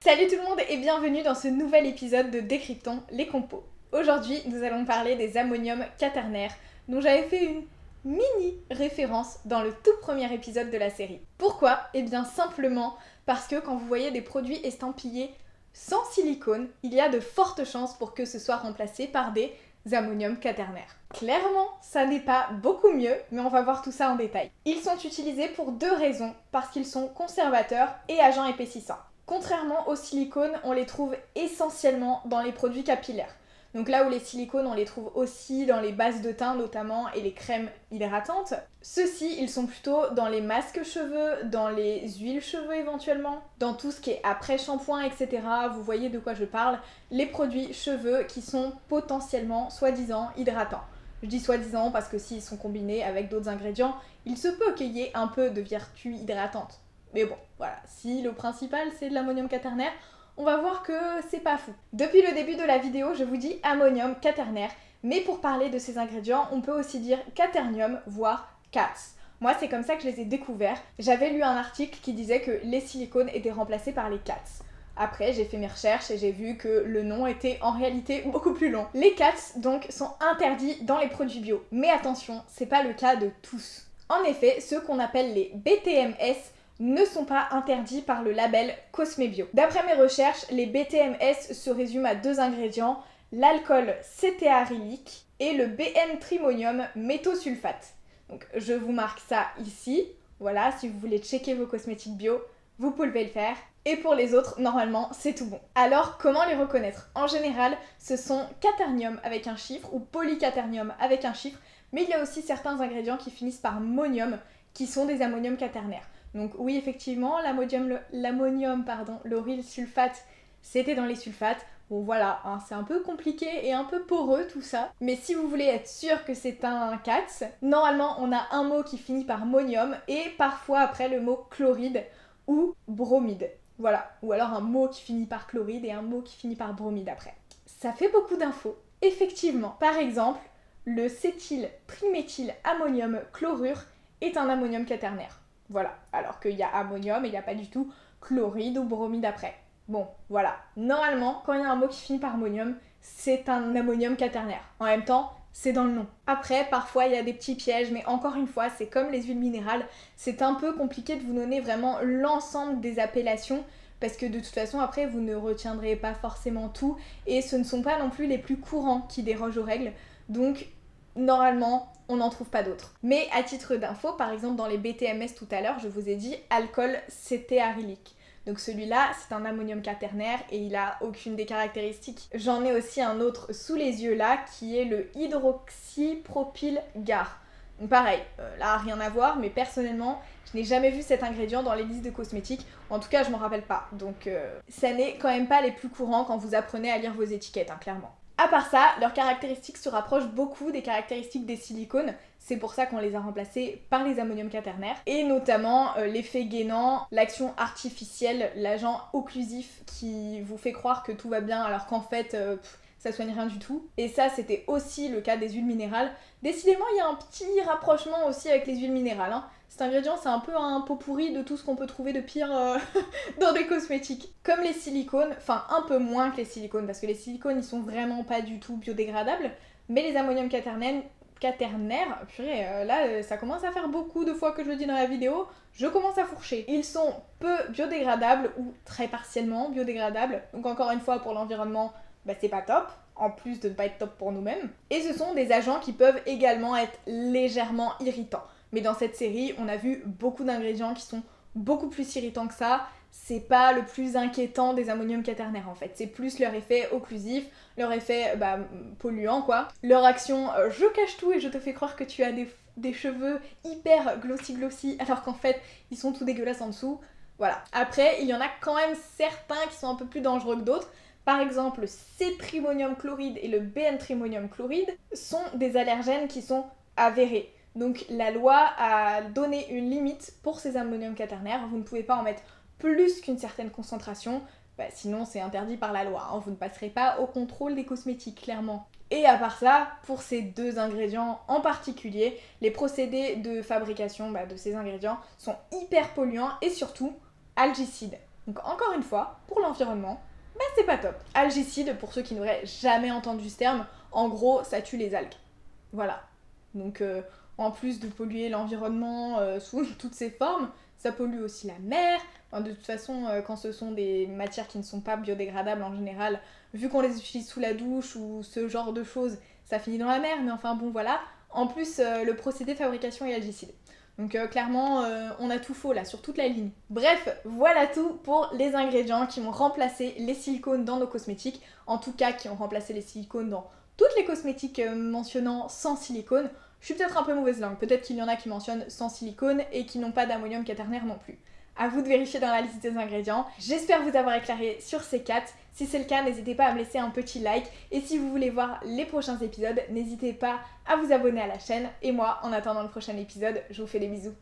Salut tout le monde et bienvenue dans ce nouvel épisode de Décryptons les compos. Aujourd'hui, nous allons parler des ammoniums quaternaires, dont j'avais fait une mini référence dans le tout premier épisode de la série. Pourquoi ? Eh bien simplement parce que quand vous voyez des produits estampillés sans silicone, il y a de fortes chances pour que ce soit remplacé par des ammoniums quaternaires. Clairement, ça n'est pas beaucoup mieux, mais on va voir tout ça en détail. Ils sont utilisés pour deux raisons, parce qu'ils sont conservateurs et agents épaississants. Contrairement au silicone, on les trouve essentiellement dans les produits capillaires. Donc là où les silicones, on les trouve aussi dans les bases de teint notamment et les crèmes hydratantes. Ceux-ci, ils sont plutôt dans les masques cheveux, dans les huiles cheveux éventuellement, dans tout ce qui est après-shampoing, etc. Vous voyez de quoi je parle. Les produits cheveux qui sont potentiellement, soi-disant, hydratants. Je dis soi-disant parce que s'ils sont combinés avec d'autres ingrédients, il se peut qu'il y ait un peu de vertu hydratante. Mais bon, voilà, si le principal c'est de l'ammonium quaternaire, on va voir que c'est pas fou. Depuis le début de la vidéo, je vous dis ammonium quaternaire, mais pour parler de ces ingrédients, on peut aussi dire quaternium, voire CATS. Moi, c'est comme ça que je les ai découverts. J'avais lu un article qui disait que les silicones étaient remplacés par les CATS. Après, j'ai fait mes recherches et j'ai vu que le nom était en réalité beaucoup plus long. Les CATS, donc, sont interdits dans les produits bio. Mais attention, c'est pas le cas de tous. En effet, ceux qu'on appelle les BTMS ne sont pas interdits par le label Cosmebio. D'après mes recherches, les BTMS se résument à deux ingrédients, l'alcool cétéarylique et le BN-trimonium méthosulfate. Donc je vous marque ça ici, voilà, si vous voulez checker vos cosmétiques bio, vous pouvez le faire. Et pour les autres, normalement, c'est tout bon. Alors, comment les reconnaître ? En général, ce sont quaternium avec un chiffre ou polyquaternium avec un chiffre, mais il y a aussi certains ingrédients qui finissent par monium, qui sont des ammoniums quaternaires. Donc oui, effectivement, l'auryl sulfate, c'était dans les sulfates. Bon voilà, hein, c'est un peu compliqué et un peu poreux tout ça. Mais si vous voulez être sûr que c'est un CATS, normalement on a un mot qui finit par monium et parfois après le mot chloride ou bromide. Voilà, ou alors un mot qui finit par chloride et un mot qui finit par bromide après. Ça fait beaucoup d'infos. Effectivement, par exemple, le cétyltriméthylammonium chlorure est un ammonium quaternaire. Voilà, alors qu'il y a ammonium et il n'y a pas du tout chloride ou bromide après. Bon, voilà. Normalement, quand il y a un mot qui finit par ammonium, c'est un ammonium quaternaire. En même temps, c'est dans le nom. Après, parfois, il y a des petits pièges, mais encore une fois, c'est comme les huiles minérales, c'est un peu compliqué de vous donner vraiment l'ensemble des appellations, parce que de toute façon, après, vous ne retiendrez pas forcément tout, et ce ne sont pas non plus les plus courants qui dérogent aux règles, donc normalement, on n'en trouve pas d'autres. Mais à titre d'info, par exemple dans les BTMS tout à l'heure, je vous ai dit alcool cétéarylique. Donc celui-là, c'est un ammonium quaternaire et il a aucune des caractéristiques. J'en ai aussi un autre sous les yeux là, qui est le hydroxypropylgar. Donc pareil, là rien à voir, mais personnellement, je n'ai jamais vu cet ingrédient dans les listes de cosmétiques. En tout cas, je m'en rappelle pas. Donc ça n'est quand même pas les plus courants quand vous apprenez à lire vos étiquettes, hein, clairement. À part ça, leurs caractéristiques se rapprochent beaucoup des caractéristiques des silicones, c'est pour ça qu'on les a remplacés par les ammoniums quaternaires, et notamment l'effet gainant, l'action artificielle, l'agent occlusif qui vous fait croire que tout va bien alors qu'en fait ça soigne rien du tout. Et ça c'était aussi le cas des huiles minérales. Décidément il y a un petit rapprochement aussi avec les huiles minérales, hein. Cet ingrédient, c'est un peu un pot pourri de tout ce qu'on peut trouver de pire dans des cosmétiques. Comme les silicones, enfin un peu moins que les silicones, parce que les silicones, ils sont vraiment pas du tout biodégradables, mais les ammoniums quaternaires, purée, là, ça commence à faire beaucoup de fois que je le dis dans la vidéo, je commence à fourcher. Ils sont peu biodégradables, ou très partiellement biodégradables, donc encore une fois, pour l'environnement, bah, c'est pas top, en plus de ne pas être top pour nous-mêmes. Et ce sont des agents qui peuvent également être légèrement irritants. Mais dans cette série, on a vu beaucoup d'ingrédients qui sont beaucoup plus irritants que ça. C'est pas le plus inquiétant des ammoniums quaternaires en fait. C'est plus leur effet occlusif, leur effet polluant quoi. Leur action, je cache tout et je te fais croire que tu as des cheveux hyper glossy alors qu'en fait ils sont tout dégueulasses en dessous. Voilà. Après, il y en a quand même certains qui sont un peu plus dangereux que d'autres. Par exemple, le C-trimonium chloride et le BN-trimonium chloride sont des allergènes qui sont avérés. Donc la loi a donné une limite pour ces ammoniums quaternaires, vous ne pouvez pas en mettre plus qu'une certaine concentration, sinon c'est interdit par la loi, hein. Vous ne passerez pas au contrôle des cosmétiques, clairement. Et à part ça, pour ces deux ingrédients en particulier, les procédés de fabrication de ces ingrédients sont hyper polluants et surtout algicides. Donc encore une fois, pour l'environnement, c'est pas top. Algicide, pour ceux qui n'auraient jamais entendu ce terme, en gros, ça tue les algues. Voilà. Donc en plus de polluer l'environnement sous toutes ses formes, ça pollue aussi la mer. Enfin, de toute façon, quand ce sont des matières qui ne sont pas biodégradables en général, vu qu'on les utilise sous la douche ou ce genre de choses, ça finit dans la mer, mais enfin bon voilà. En plus, le procédé de fabrication est algicide. Donc clairement, on a tout faux là, sur toute la ligne. Bref, voilà tout pour les ingrédients qui ont remplacé les silicones dans nos cosmétiques. En tout cas, qui ont remplacé les silicones dans toutes les cosmétiques mentionnant sans silicone. Je suis peut-être un peu mauvaise langue, peut-être qu'il y en a qui mentionnent sans silicone et qui n'ont pas d'ammonium quaternaire non plus. À vous de vérifier dans la liste des ingrédients. J'espère vous avoir éclairé sur ces 4. Si c'est le cas, n'hésitez pas à me laisser un petit like. Et si vous voulez voir les prochains épisodes, n'hésitez pas à vous abonner à la chaîne. Et moi, en attendant le prochain épisode, je vous fais des bisous.